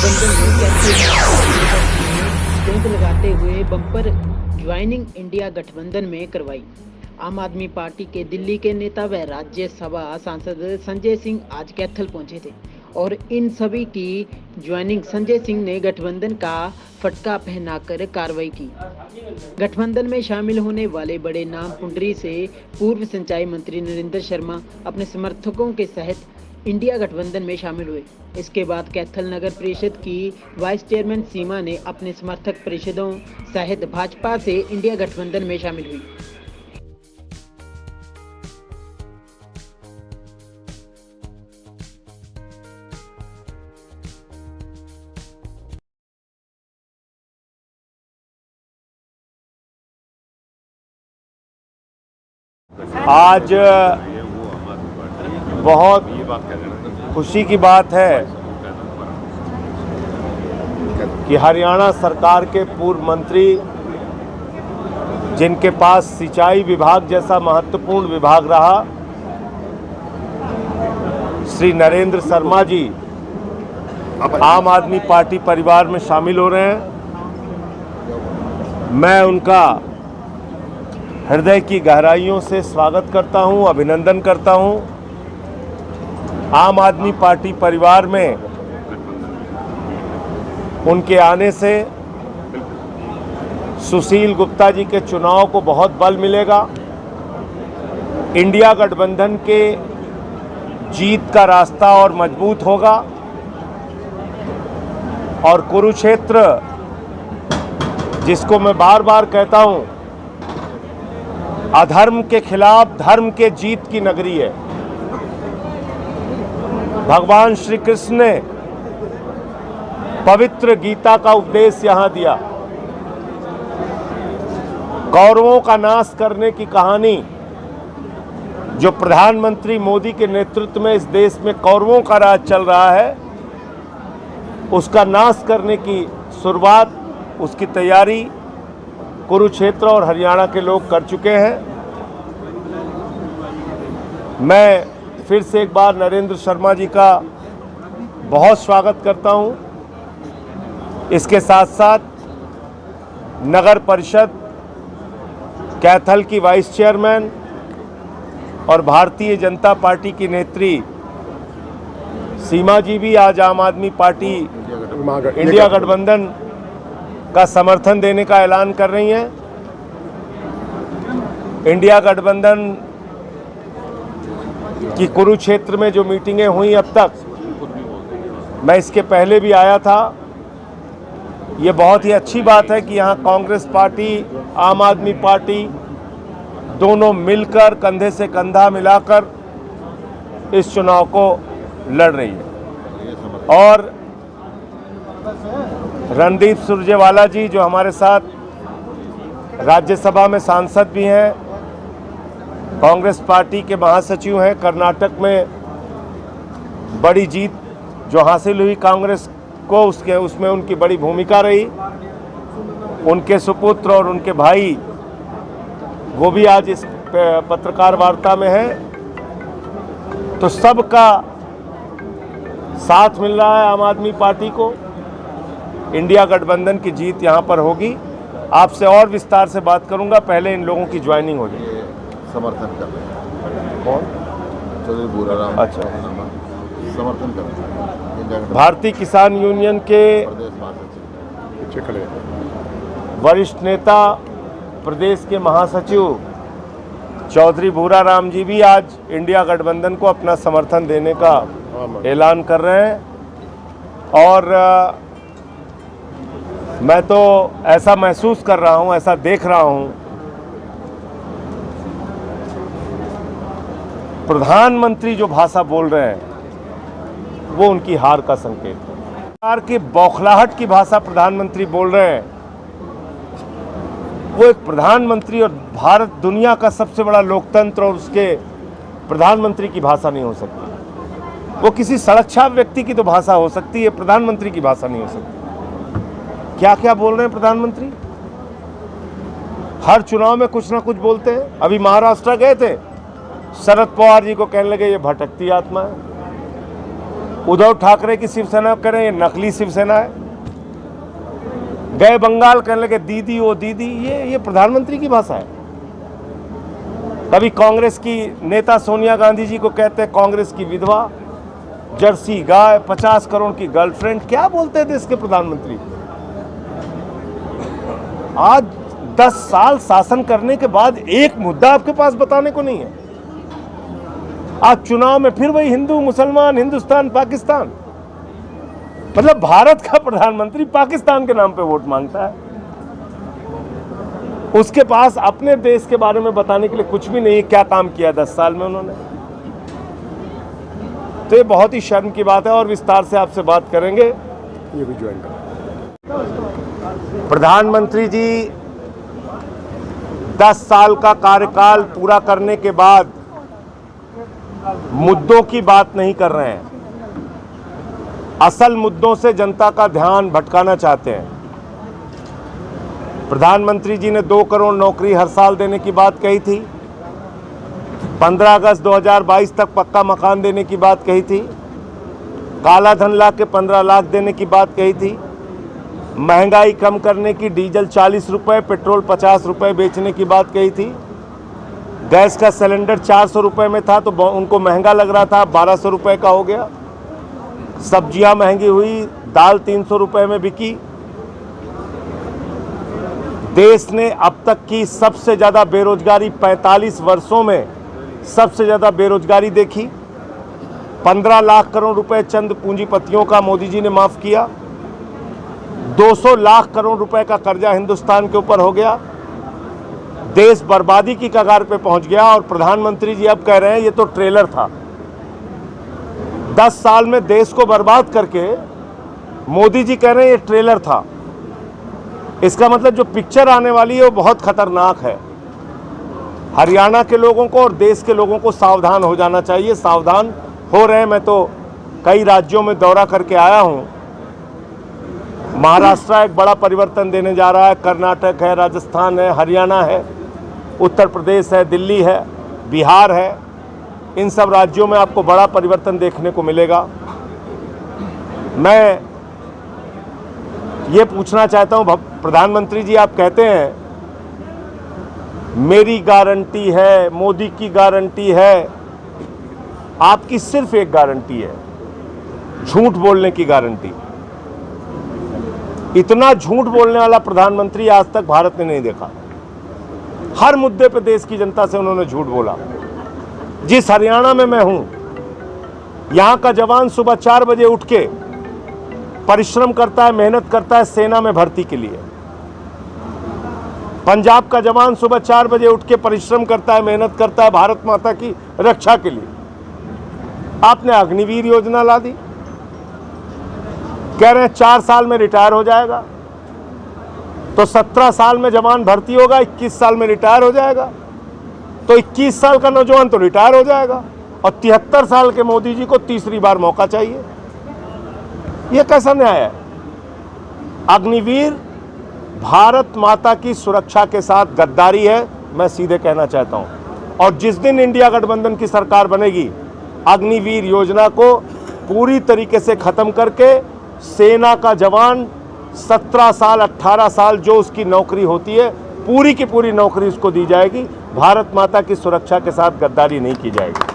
गठबंधन में कैथल टेंट लगाते हुए बम्पर ज्वाइनिंग इंडिया गठबंधन में करवाई। आम आदमी पार्टी के दिल्ली के नेता व राज्यसभा सांसद संजय सिंह आज कैथल पहुंचे थे और इन सभी की ज्वाइनिंग संजय सिंह ने गठबंधन का फटका पहनाकर कार्रवाई की। गठबंधन में शामिल होने वाले बड़े नाम पुंडरी से पूर्व सिंचाई मंत्री नरेंद्र शर्मा अपने समर्थकों के सहित इंडिया गठबंधन में शामिल हुए। इसके बाद कैथल नगर परिषद की वाइस चेयरमैन सीमा ने अपने समर्थक परिषदों सहित भाजपा से इंडिया गठबंधन में शामिल हुई। आज बहुत खुशी की बात है कि हरियाणा सरकार के पूर्व मंत्री, जिनके पास सिंचाई विभाग जैसा महत्वपूर्ण विभाग रहा, श्री नरेंद्र शर्मा जी आम आदमी पार्टी परिवार में शामिल हो रहे हैं। मैं उनका हृदय की गहराइयों से स्वागत करता हूं, अभिनंदन करता हूं। आम आदमी पार्टी परिवार में उनके आने से सुशील गुप्ता जी के चुनाव को बहुत बल मिलेगा। इंडिया गठबंधन के जीत का रास्ता और मजबूत होगा और कुरुक्षेत्र, जिसको मैं बार बार कहता हूं, अधर्म के खिलाफ धर्म के जीत की नगरी है। भगवान श्री कृष्ण ने पवित्र गीता का उपदेश यहां दिया। कौरवों का नाश करने की कहानी जो प्रधानमंत्री मोदी के नेतृत्व में इस देश में कौरवों का राज चल रहा है, उसका नाश करने की शुरुआत, उसकी तैयारी कुरुक्षेत्र और हरियाणा के लोग कर चुके हैं। मैं फिर से एक बार नरेंद्र शर्मा जी का बहुत स्वागत करता हूं। इसके साथ साथ नगर परिषद कैथल की वाइस चेयरमैन और भारतीय जनता पार्टी की नेत्री सीमा जी भी आज आम आदमी पार्टी इंडिया गठबंधन का समर्थन देने का ऐलान कर रही हैं। इंडिया गठबंधन की कुरुक्षेत्र में जो मीटिंगें हुई अब तक, मैं इसके पहले भी आया था। ये बहुत ही अच्छी बात है कि यहाँ कांग्रेस पार्टी, आम आदमी पार्टी दोनों मिलकर कंधे से कंधा मिलाकर इस चुनाव को लड़ रही है। और रणदीप सुरजेवाला जी, जो हमारे साथ राज्यसभा में सांसद भी हैं, कांग्रेस पार्टी के महासचिव हैं, कर्नाटक में बड़ी जीत जो हासिल हुई कांग्रेस को, उसमें उनकी बड़ी भूमिका रही। उनके सुपुत्र और उनके भाई वो भी आज इस पत्रकार वार्ता में हैं। तो सबका साथ मिल रहा है आम आदमी पार्टी को। इंडिया गठबंधन की जीत यहाँ पर होगी। आपसे और विस्तार से बात करूंगा, पहले इन लोगों की ज्वाइनिंग हो जाए। समर्थन कर रहे हैं कौन? चौधरी भूराराम। अच्छा, समर्थन कर रहे हैं भारतीय किसान यूनियन के वरिष्ठ नेता, प्रदेश के महासचिव चौधरी भूराराम जी भी आज इंडिया गठबंधन को अपना समर्थन देने का ऐलान कर रहे हैं। और मैं तो ऐसा महसूस कर रहा हूं, ऐसा देख रहा हूं, प्रधानमंत्री जो भाषा बोल रहे हैं वो उनकी हार का संकेत है। सरकार की बौखलाहट की भाषा प्रधानमंत्री बोल रहे हैं। वो एक प्रधानमंत्री और भारत दुनिया का सबसे बड़ा लोकतंत्र और उसके प्रधानमंत्री की भाषा नहीं हो सकती। वो किसी सड़क छाप व्यक्ति की तो भाषा हो सकती है, प्रधानमंत्री की भाषा नहीं हो सकती। क्या क्या बोल रहे हैं प्रधानमंत्री? हर चुनाव में कुछ ना कुछ बोलते हैं। अभी महाराष्ट्र गए थे, शरद पवार जी को कहने लगे ये भटकती आत्मा है। उद्धव ठाकरे की शिवसेना करें, ये नकली शिवसेना है। गए बंगाल कहने लगे दीदी ओ दीदी, ये प्रधानमंत्री की भाषा है। कभी कांग्रेस की नेता सोनिया गांधी जी को कहते हैं कांग्रेस की विधवा, जर्सी गाय, 50 करोड़ की गर्लफ्रेंड। क्या बोलते हैं देश के प्रधानमंत्री? आज 10 साल शासन करने के बाद एक मुद्दा आपके पास बताने को नहीं है। आज चुनाव में फिर वही हिंदू मुसलमान, हिंदुस्तान पाकिस्तान। मतलब भारत का प्रधानमंत्री पाकिस्तान के नाम पे वोट मांगता है। उसके पास अपने देश के बारे में बताने के लिए कुछ भी नहीं है। क्या काम किया 10 साल में उन्होंने? तो ये बहुत ही शर्म की बात है और विस्तार से आपसे बात करेंगे। ये भी ज्वाइन करें। प्रधानमंत्री जी 10 साल का कार्यकाल पूरा करने के बाद मुद्दों की बात नहीं कर रहे हैं। असल मुद्दों से जनता का ध्यान भटकाना चाहते हैं। प्रधानमंत्री जी ने 2 करोड़ नौकरी हर साल देने की बात कही थी। 15 अगस्त 2022 तक पक्का मकान देने की बात कही थी। काला धन ला के 15 लाख देने की बात कही थी। महंगाई कम करने की, डीजल 40 रुपये, पेट्रोल 50 रुपये बेचने की बात कही थी। गैस का सिलेंडर 400 रुपये में था तो उनको महंगा लग रहा था, 1200 रुपये का हो गया। सब्जियां महंगी हुई, दाल 300 रुपये में बिकी। देश ने अब तक की सबसे ज़्यादा बेरोजगारी, 45 वर्षों में सबसे ज़्यादा बेरोजगारी देखी। 15 लाख करोड़ रुपए चंद पूंजीपतियों का मोदी जी ने माफ़ किया। 200 लाख करोड़ रुपए का कर्जा हिंदुस्तान के ऊपर हो गया। देश बर्बादी की कगार पे पहुंच गया और प्रधानमंत्री जी अब कह रहे हैं ये तो ट्रेलर था। 10 साल में देश को बर्बाद करके मोदी जी कह रहे हैं ये ट्रेलर था। इसका मतलब जो पिक्चर आने वाली है वो बहुत खतरनाक है। हरियाणा के लोगों को और देश के लोगों को सावधान हो जाना चाहिए। सावधान हो रहे हैं। मैं तो कई राज्यों में दौरा करके आया हूं। महाराष्ट्र एक बड़ा परिवर्तन देने जा रहा है, कर्नाटक है, राजस्थान है, हरियाणा है, उत्तर प्रदेश है, दिल्ली है, बिहार है। इन सब राज्यों में आपको बड़ा परिवर्तन देखने को मिलेगा। मैं ये पूछना चाहता हूं, प्रधानमंत्री जी आप कहते हैं मेरी गारंटी है, मोदी की गारंटी है। आपकी सिर्फ एक गारंटी है, झूठ बोलने की गारंटी। इतना झूठ बोलने वाला प्रधानमंत्री आज तक भारत ने नहीं देखा। हर मुद्दे पे देश की जनता से उन्होंने झूठ बोला। जिस हरियाणा में मैं हूं, यहां का जवान सुबह 4 बजे उठ के परिश्रम करता है, मेहनत करता है सेना में भर्ती के लिए। पंजाब का जवान सुबह 4 बजे उठ के परिश्रम करता है, मेहनत करता है भारत माता की रक्षा के लिए। आपने अग्निवीर योजना ला दी, कह रहे हैं 4 साल में रिटायर हो जाएगा। तो 17 साल में जवान भर्ती होगा, 21 साल में रिटायर हो जाएगा। तो 21 साल का नौजवान तो रिटायर हो जाएगा और 73 साल के मोदी जी को तीसरी बार मौका चाहिए। यह कैसा न्याय है? अग्निवीर भारत माता की सुरक्षा के साथ गद्दारी है, मैं सीधे कहना चाहता हूं। और जिस दिन इंडिया गठबंधन की सरकार बनेगी, अग्निवीर योजना को पूरी तरीके से खत्म करके सेना का जवान 17 साल 18 साल जो उसकी नौकरी होती है, पूरी की पूरी नौकरी उसको दी जाएगी। भारत माता की सुरक्षा के साथ गद्दारी नहीं की जाएगी।